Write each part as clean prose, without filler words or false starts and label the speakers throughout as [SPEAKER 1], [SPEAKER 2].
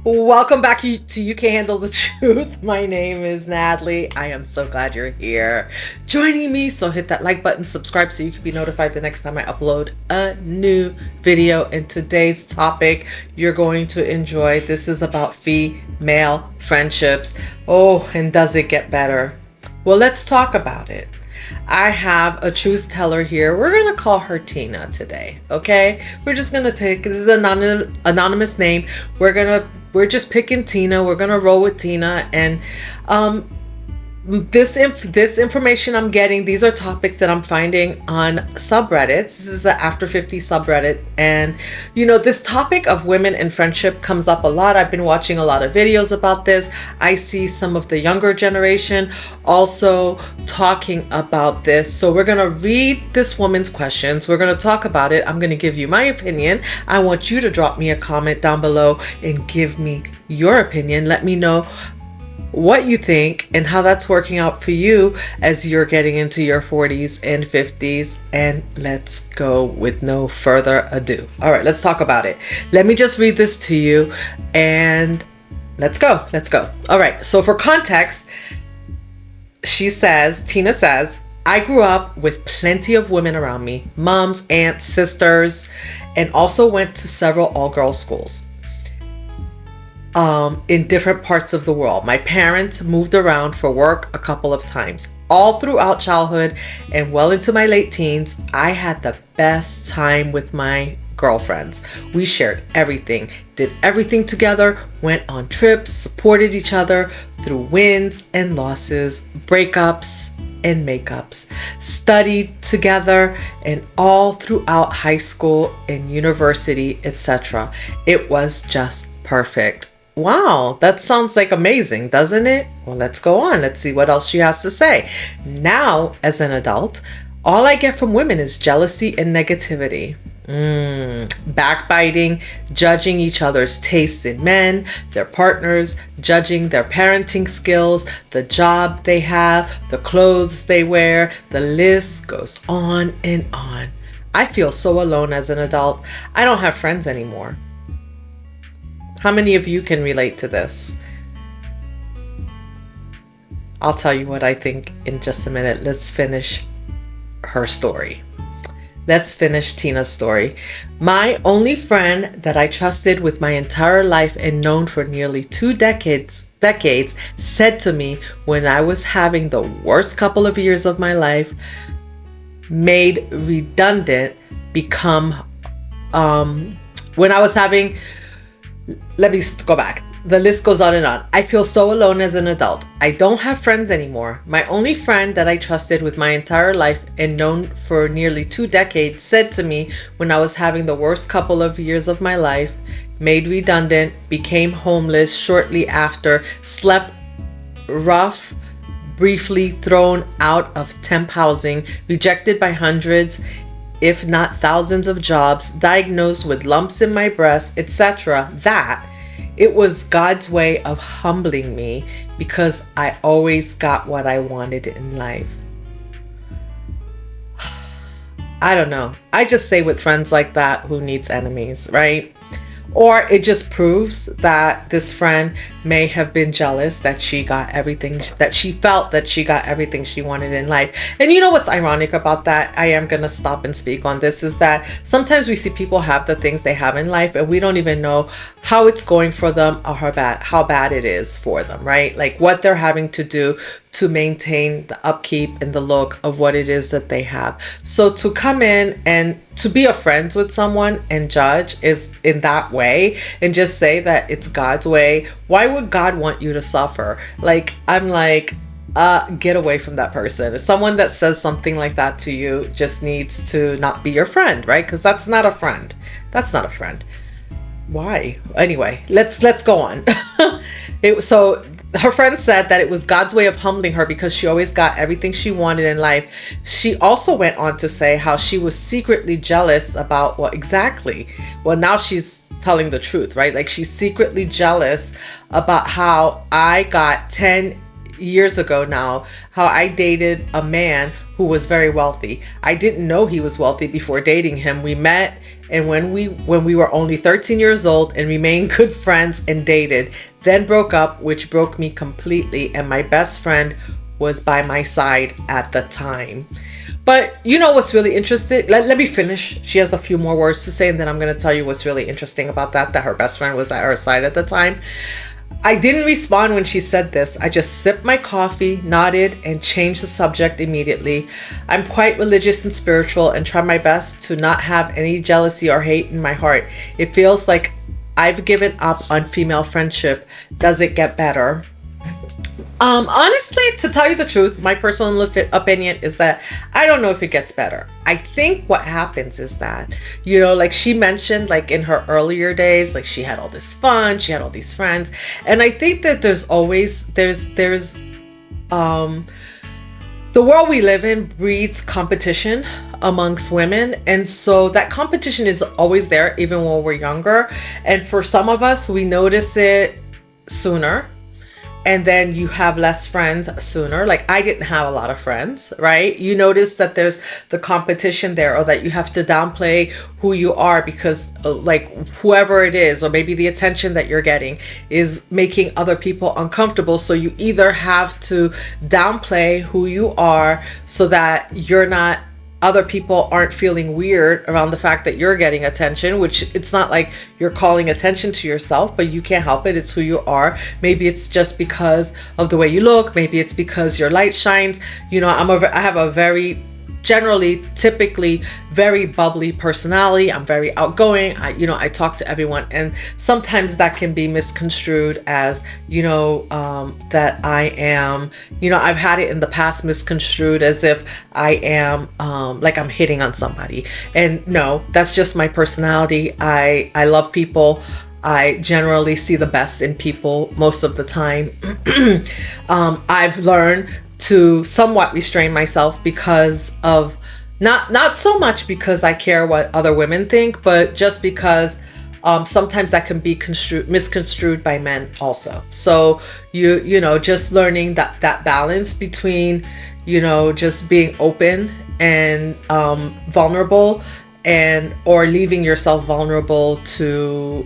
[SPEAKER 1] Welcome back to You Can't Handle the Truth. My name is Natalie. I am so glad you're here joining me. So hit that like button, subscribe so you can be notified the next time I upload a new video. And today's topic you're going to enjoy. This is about female friendships. Oh, and does it get better? Well, let's talk about it. I have a truth teller here. We're going to call her Tina today, okay? We're just going to pick, this is an anonymous name. We're just picking Tina. We're going to roll with Tina. And this information I'm getting, these are topics that I'm finding on subreddits. This is the After 50 subreddit, and this topic of women and friendship comes up a lot. I've been watching a lot of videos about this. I see some of the younger generation also talking about this. So we're going to read this woman's questions. We're going to talk about it. I'm going to give you my opinion. I want you to drop me a comment down below and give me your opinion. Let me know what you think and how that's working out for you as you're getting into your 40s and 50s. And let's go with no further ado. All right, let's talk about it. Let me just read this to you and let's go. All right, so for context, Tina says, I grew up with plenty of women around me, moms, aunts, sisters, and also went to several all-girls schools in different parts of the world. My parents moved around for work a couple of times. All throughout childhood and well into my late teens, I had the best time with my girlfriends. We shared everything, did everything together, went on trips, supported each other through wins and losses, breakups and makeups, studied together, and all throughout high school and university, etc. It was just perfect. Wow, that sounds like amazing, doesn't it? Well, let's go on. Let's see what else she has to say. Now, as an adult, all I get from women is jealousy and negativity. Backbiting, judging each other's tastes in men, their partners, judging their parenting skills, the job they have, the clothes they wear. The list goes on and on. I feel so alone as an adult. I don't have friends anymore. How many of you can relate to this? I'll tell you what I think in just a minute. Let's finish her story. Let's finish Tina's story. My only friend that I trusted with my entire life and known for nearly 2 decades said to me when I was having the worst couple of years of my life, made redundant, become when I was having let me go back. The list goes on and on. I feel so alone as an adult. I don't have friends anymore. My only friend that I trusted with my entire life and known for nearly 2 decades said to me when I was having the worst couple of years of my life, made redundant, became homeless shortly after, slept rough, briefly thrown out of temp housing, rejected by hundreds, if not thousands of jobs, diagnosed with lumps in my breast, etc., that it was God's way of humbling me because I always got what I wanted in life. I don't know. I just say with friends like that, who needs enemies, right? Or it just proves that this friend may have been jealous that she got everything, that she felt that she got everything she wanted in life. And you know what's ironic about that? I am going to stop and speak on this, is that sometimes we see people have the things they have in life and we don't even know how it's going for them or how bad it is for them, right? Like what they're having to do to maintain the upkeep and the look of what it is that they have. So to come in and to be a friend with someone and judge is in that way and just say that it's God's way. Why would God want you to suffer? Like, I'm like, get away from that person. Someone that says something like that to you just needs to not be your friend, right? Because that's not a friend. That's not a friend. Why? Anyway, let's go on. So her friend said that it was God's way of humbling her because she always got everything she wanted in life. She also went on to say how she was secretly jealous about what exactly. Well, now she's telling the truth, right? Like she's secretly jealous about how I got 10 years ago now, how I dated a man who was very wealthy. I didn't know he was wealthy before dating him. We met, and when we were only 13 years old, and remained good friends and dated, then broke up, which broke me completely. And my best friend was by my side at the time. But you know what's really interesting? Let me finish. She has a few more words to say, and then I'm going to tell you what's really interesting about that her best friend was at her side at the time. I didn't respond when she said this. I just sipped my coffee, nodded, and changed the subject immediately. I'm quite religious and spiritual and try my best to not have any jealousy or hate in my heart. It feels like I've given up on female friendship. Does it get better? Honestly, to tell you the truth, my personal opinion is that I don't know if it gets better. I think what happens is that, you know, like she mentioned, like in her earlier days, like she had all this fun, she had all these friends. And I think that there's the world we live in breeds competition amongst women. And so that competition is always there, even when we're younger. And for some of us, we notice it sooner. And then you have less friends sooner. Like I didn't have a lot of friends, right? You notice that there's the competition there, or that you have to downplay who you are because like whoever it is, or maybe the attention that you're getting is making other people uncomfortable. So you either have to downplay who you are so that other people aren't feeling weird around the fact that you're getting attention, which it's not like you're calling attention to yourself, but you can't help it. It's who you are. Maybe it's just because of the way you look. Maybe it's because your light shines. You know, I have a very typically very bubbly personality. I'm very outgoing. I talk to everyone, and sometimes that can be misconstrued as, that I am, I've had it in the past misconstrued as if I am, like I'm hitting on somebody. And no, that's just my personality. I love people. I generally see the best in people most of the time. I've learned to somewhat restrain myself because of not so much because I care what other women think, but just because sometimes that can be misconstrued by men also. So just learning that balance between just being open and vulnerable, or leaving yourself vulnerable to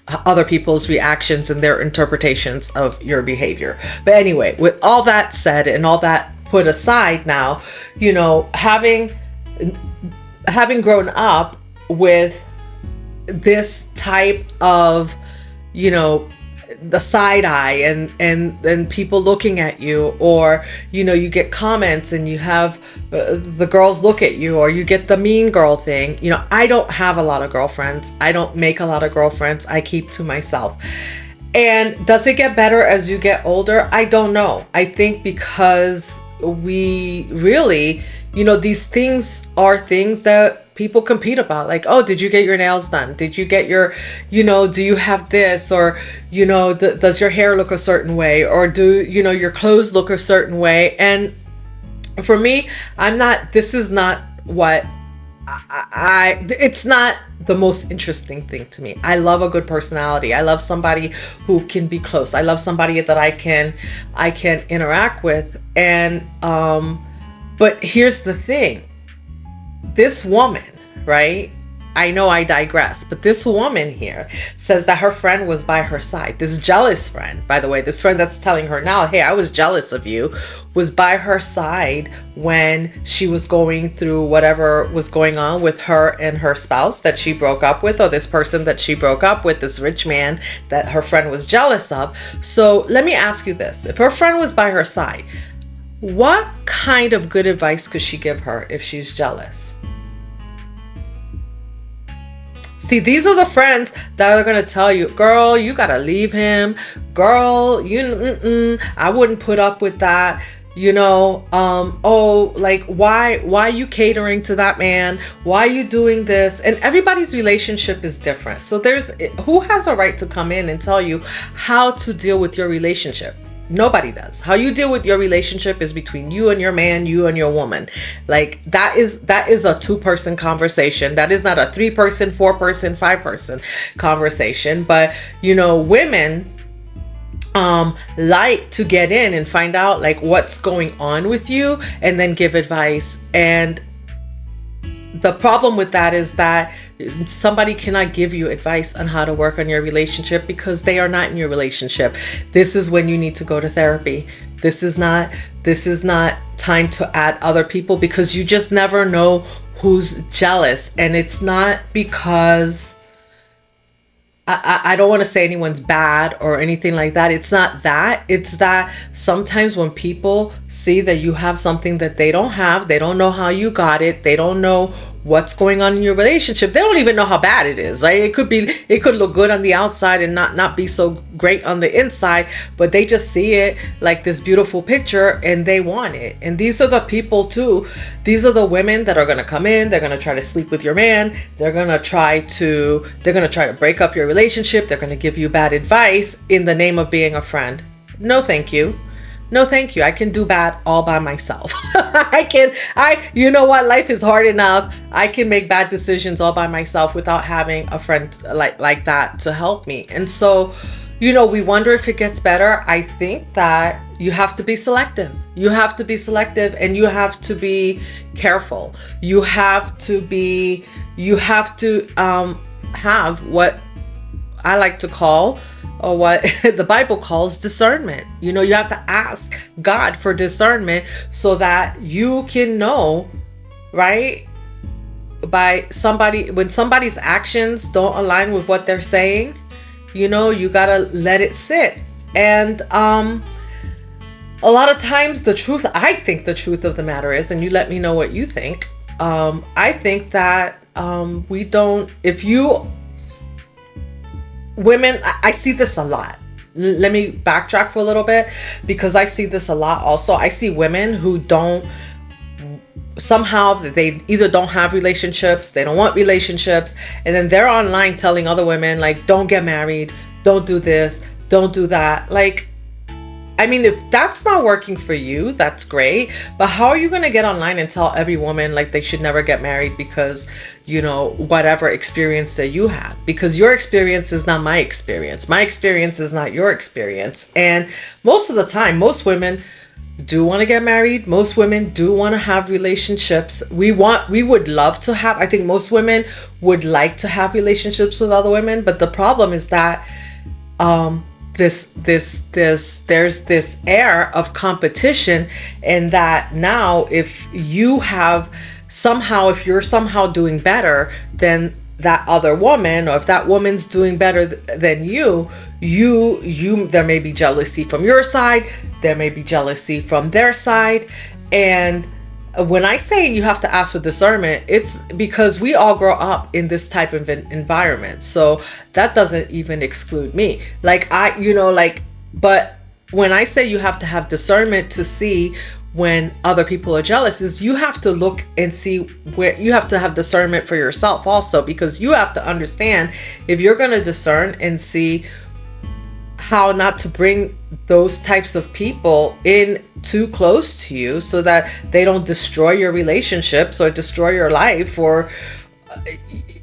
[SPEAKER 1] other people's reactions and their interpretations of your behavior. But anyway, with all that said and all that put aside now, having grown up with this type of, the side eye and people looking at you, or you get comments and you have the girls look at you, or you get the mean girl thing. I don't have a lot of girlfriends. I don't make a lot of girlfriends. I keep to myself. And does it get better as you get older? I don't know. I think because we really, these things are things that people compete about. Like, oh, did you get your nails done? Did you get your, do you have this? Or, does your hair look a certain way? Or do, your clothes look a certain way? And for me, this is not what it's not the most interesting thing to me. I love a good personality. I love somebody who can be close. I love somebody that I can interact with. And, but here's the thing. This woman, right? I know I digress, but this woman here says that her friend was by her side. This jealous friend, by the way, this friend that's telling her now, hey, I was jealous of you, was by her side when she was going through whatever was going on with her and her spouse that she broke up with, or this person that she broke up with, this rich man that her friend was jealous of. So let me ask you this. If her friend was by her side, what kind of good advice could she give her if she's jealous? See, these are the friends that are going to tell you, girl, you got to leave him. Girl, I wouldn't put up with that. Like, why are you catering to that man? Why are you doing this? And everybody's relationship is different. So who has a right to come in and tell you how to deal with your relationship? Nobody does. How you deal with your relationship is between you and your man, you and your woman. Like that is a 2-person conversation. That is not a 3-person, 4-person, 5-person conversation. But women like to get in and find out like what's going on with you and then give advice. And the problem with that is that somebody cannot give you advice on how to work on your relationship because they are not in your relationship. This is when you need to go to therapy. This is not time to add other people, because you just never know who's jealous. And it's not because I don't want to say anyone's bad or anything like that. It's not that. It's that sometimes when people see that you have something that they don't have, they don't know how you got it, they don't know what's going on in your relationship, they don't even know how bad it is, right? It could look good on the outside and not be so great on the inside, but they just see it like this beautiful picture and they want it. And these are the people too. These are the women that are going to come in, they're going to try to sleep with your man, they're going to try to break up your relationship, they're going to give you bad advice in the name of being a friend. No, thank you. No, thank you. I can do bad all by myself. You know what? Life is hard enough. I can make bad decisions all by myself without having a friend like that to help me. And so, we wonder if it gets better. I think that you have to be selective. You have to be selective and you have to be careful. You have to have what I like to call, or what the Bible calls, discernment. You have to ask God for discernment so that you can know, right? When somebody's actions don't align with what they're saying, you gotta let it sit. And a lot of times I think the truth of the matter is, and you let me know what you think, I think that women, I see this a lot. Let me backtrack for a little bit, because I see this a lot also. I see women who they either don't have relationships, they don't want relationships, and then they're online telling other women like, don't get married, don't do this, don't do that. Like, I mean, if that's not working for you, that's great. But how are you going to get online and tell every woman like they should never get married because, whatever experience that you had? Because your experience is not my experience. My experience is not your experience. And most of the time, most women do want to get married. Most women do want to have relationships. We would love to have, I think most women would like to have relationships with other women. But the problem is that, there's this air of competition, and that now if you're somehow doing better than that other woman, or if that woman's doing better than you, there may be jealousy from your side, there may be jealousy from their side. And when I say you have to ask for discernment, it's because we all grow up in this type of environment. So that doesn't even exclude me. But when I say you have to have discernment to see when other people are jealous, is you have to look and see where you have to have discernment for yourself also, because you have to understand if you're going to discern and see how not to bring those types of people in too close to you so that they don't destroy your relationships or destroy your life. Or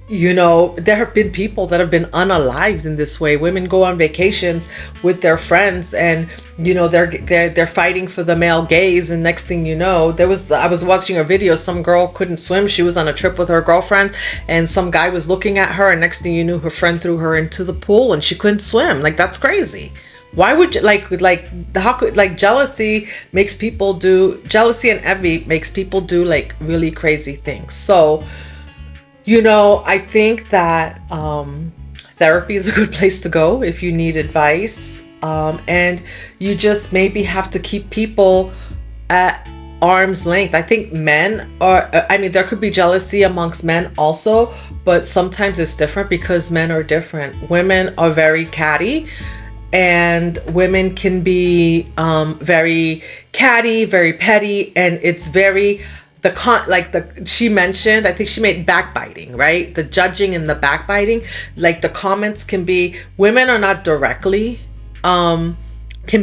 [SPEAKER 1] there have been people that have been unalived in this way. Women go on vacations with their friends and they're fighting for the male gaze, and next thing you know, I was watching a video, some girl couldn't swim, she was on a trip with her girlfriend, and some guy was looking at her, and next thing you knew, her friend threw her into the pool and she couldn't swim. Like, that's crazy. Why would you jealousy and envy makes people do like really crazy things. So I think that therapy is a good place to go if you need advice. And you just maybe have to keep people at arm's length. I think there could be jealousy amongst men also, but sometimes it's different because men are different. Women are very catty, and women can be very catty, very petty, and it's very she mentioned, I think she made backbiting, right? The judging and the backbiting, like the comments can be, women are not directly, how do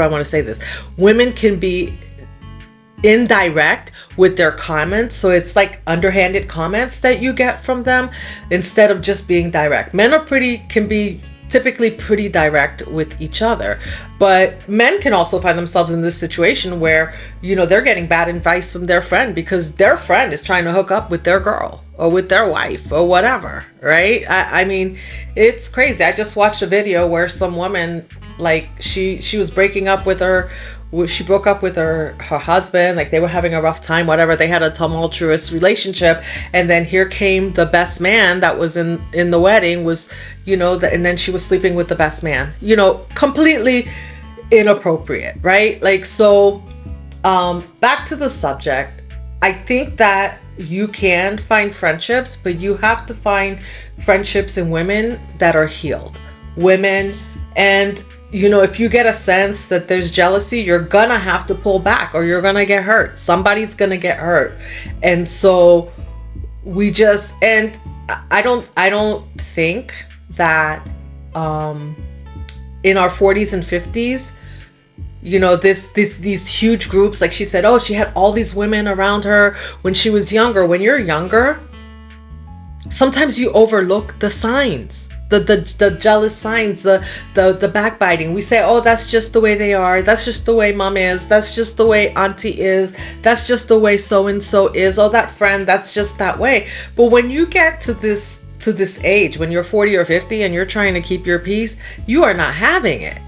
[SPEAKER 1] I want to say this? Women can be indirect with their comments. So it's like underhanded comments that you get from them instead of just being direct. Men can be typically pretty direct with each other, but men can also find themselves in this situation where, they're getting bad advice from their friend because their friend is trying to hook up with their girl or with their wife or whatever, right? I mean, it's crazy. I just watched a video where some woman, like, she was breaking up with her. She broke up with her husband, like they were having a rough time, whatever. They had a tumultuous relationship, and then here came the best man that was in the wedding, was, and then she was sleeping with the best man, completely inappropriate, right? Like, so back to the subject. I think that you can find friendships, but you have to find friendships in women that are healed women. And if you get a sense that there's jealousy, you're gonna have to pull back or you're gonna get hurt. Somebody's gonna get hurt. And so I don't think that in our 40s and 50s, these huge groups, like she said, oh, she had all these women around her when she was younger. When you're younger, sometimes you overlook the signs. The jealous signs, the backbiting. We say, oh, that's just the way they are. That's just the way mom is. That's just the way auntie is. That's just the way so-and-so is. Oh, that friend, that's just that way. But when you get to this age, when you're 40 or 50 and you're trying to keep your peace, you are not having it.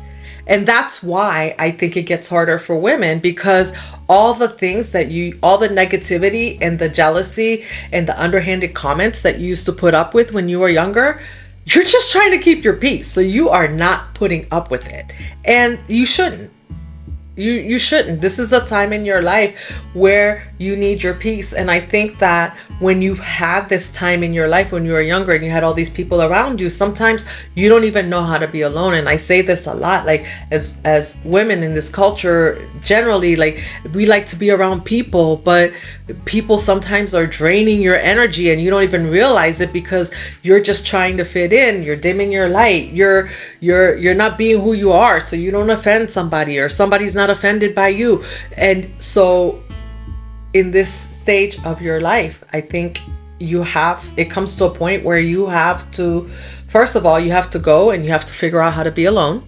[SPEAKER 1] And that's why I think it gets harder for women, because all the negativity and the jealousy and the underhanded comments that you used to put up with when you were younger, you're just trying to keep your peace. So you are not putting up with it. And you shouldn't. You shouldn't. This is a time in your life where you need your peace. And I think that when you've had this time in your life when you were younger and you had all these people around you, sometimes you don't even know how to be alone. And I say this a lot, like as women in this culture, generally, like we like to be around people, but people sometimes are draining your energy and you don't even realize it because you're just trying to fit in. You're dimming your light. You're not being who you are, so you don't offend somebody or somebody's not offended by you. And so in this stage of your life, I think it comes to a point where you have to, first of all, you have to go and you have to figure out how to be alone.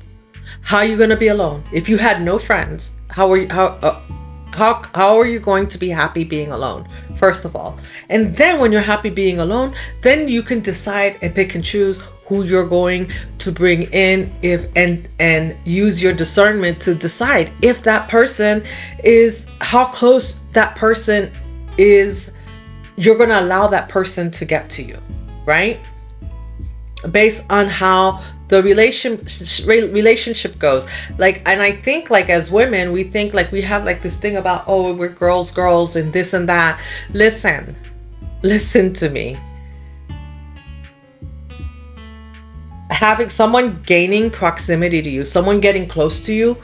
[SPEAKER 1] How are you going to be alone? If you had no friends, how are you going to be happy being alone, first of all? And then when you're happy being alone, then you can decide and pick and choose who you're going to bring in, and use your discernment to decide if that person is, how close that person is, you're going to allow that person to get to you, right? Based on how the relationship goes. Like, and I think like as women, we think like we have like this thing about, oh, we're girls and this and that. Listen to me. Having someone gaining proximity to you, someone getting close to you,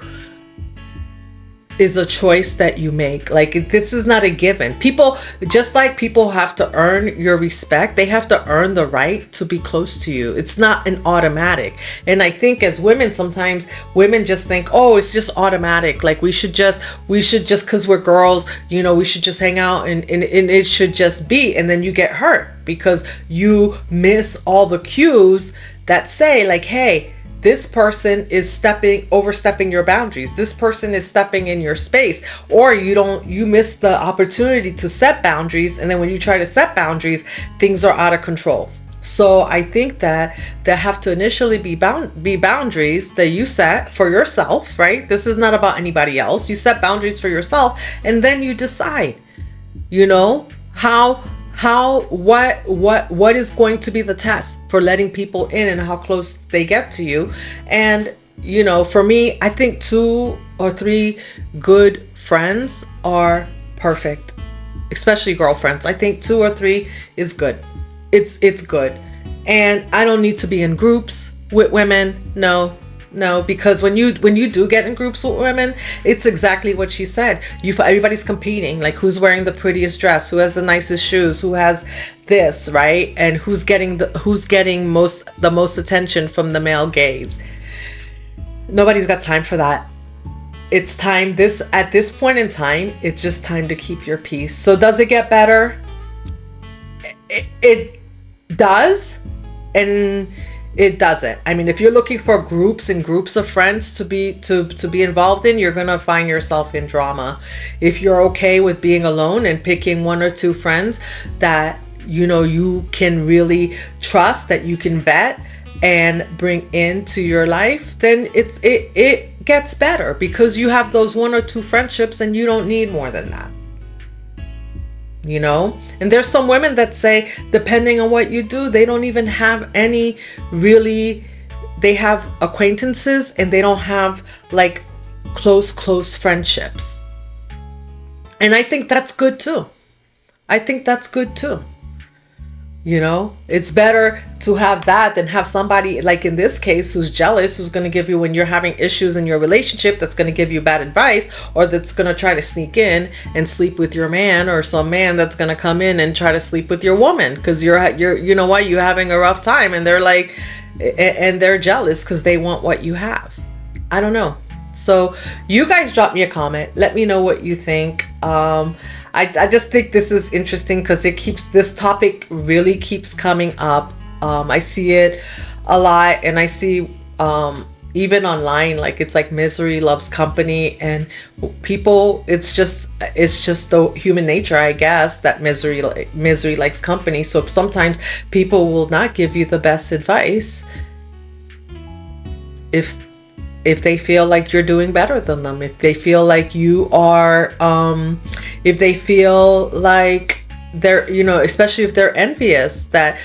[SPEAKER 1] is a choice that you make. Like, this is not a given. People, just like people have to earn your respect, they have to earn the right to be close to you. It's not an automatic. And I think as women, sometimes women just think, oh, it's just automatic. Like we should just, because we're girls, we should just hang out and it should just be. And then you get hurt because you miss all the cues that say like, hey, this person is overstepping your boundaries. This person is stepping in your space, or you miss the opportunity to set boundaries. And then when you try to set boundaries, things are out of control. So I think that there have to initially be boundaries that you set for yourself, right? This is not about anybody else. You set boundaries for yourself, and then you decide, what is going to be the test for letting people in and how close they get to you. And for me, I think 2 or 3 good friends are perfect, especially girlfriends. I think 2 or 3 is good. It's good. And I don't need to be in groups with women. No, because when you do get in groups with women, it's exactly what she said. Everybody's competing, like who's wearing the prettiest dress, who has the nicest shoes, who has this, right? And who's getting the most attention from the male gaze. Nobody's got time for that. it's time, at this point in time, it's just time to keep your peace. So does it get better? It does, and it doesn't. I mean, if you're looking for groups and groups of friends to be involved in, you're gonna find yourself in drama. If you're okay with being alone and picking one or two friends that you can really trust, that you can vet and bring into your life, then it gets better, because you have those one or two friendships and you don't need more than that. And there's some women that say, depending on what you do, they don't even have any really, they have acquaintances and they don't have like close friendships. And I think that's good too. It's better to have that than have somebody, like in this case, who's jealous, who's going to give you, when you're having issues in your relationship, that's going to give you bad advice, or that's going to try to sneak in and sleep with your man, or some man that's going to come in and try to sleep with your woman because you're having a rough time, and they're like, and they're jealous because they want what you have. I don't know. So you guys drop me a comment. Let me know what you think. I just think this is interesting because this topic really keeps coming up. I see it a lot, and I see even online, like it's like misery loves company, and people, it's just the human nature, I guess, that misery likes company. So sometimes people will not give you the best advice if they feel like you're doing better than them, if they feel like you are, if they feel like they're, especially if they're envious that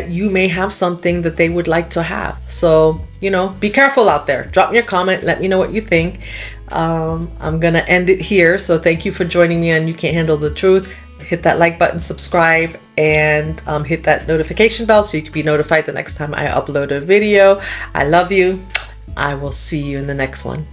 [SPEAKER 1] you may have something that they would like to have. So, be careful out there. Drop me a comment. Let me know what you think. I'm going to end it here. So thank you for joining me on You Can't Handle the Truth. Hit that like button, subscribe, and hit that notification bell so you can be notified the next time I upload a video. I love you. I will see you in the next one.